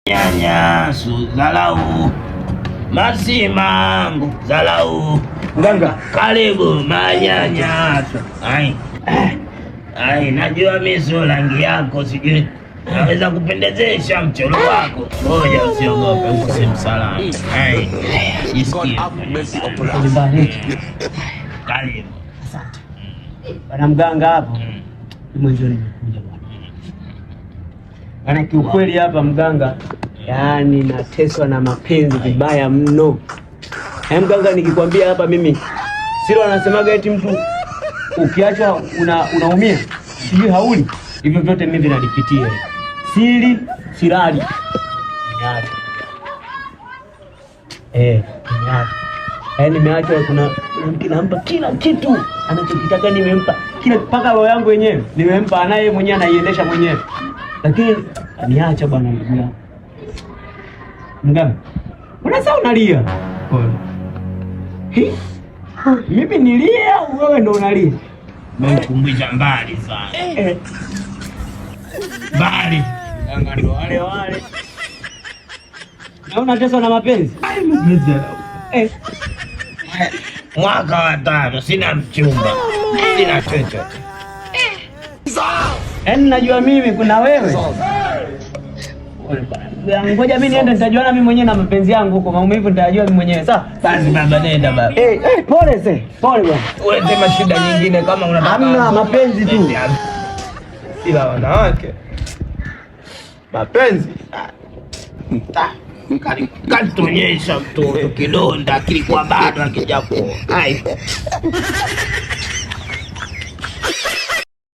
Nyanyasu zalau masimangu zalau mganga, karibu manyanyasu. Ai, najua mimi sio rangi yako, sijui naweza kupendezesha mchoro wako. Ngoja usiogope, uko sehemu salama. Jisikie. Karibu. Asante. Bwana mganga hapo. Mwanzo nimekuja bwana. Ana kiukweli hapa mganga, yaani nateswa na mapenzi vibaya mno. Mganga, nikikwambia hapa mimi sio anasemaga eti mtu ukiacha unaumia, sijui hauli. Hivyo vyote mimi vinanipitia. Siri sirali. Niache. Niache. Yaani nimeacha kuna mtu nampa kila kitu anachokitaka, nimempa kila mpaka roho yangu yenyewe nimempa, anaye mwenyewe anaiendesha mwenyewe, lakini aniacha bwana. Mganga, unasahau unalia. Mimi nilia au wewe ndo unalia? Mekumbusha mbali sana. Mbali. Mganga ndo wale. Naona tesa na mapenzi. Mwaka wa 5 sina mchumba. Sina chochote. Yaani najua mimi kuna wewe. Ngoja mimi niende, nitajuana mimi mwenyewe na mapenzi yangu huko. Maumivu nitajua mimi mwenyewe. Sawa? Basi baba, nenda baba. Pole bwana. Wewe sema shida nyingine kama unataka. Hamna, mapenzi tu. Ila wanawake. Mapenzi. Katuonyesha mtoto kidonda kilikuwa bado hakijapo.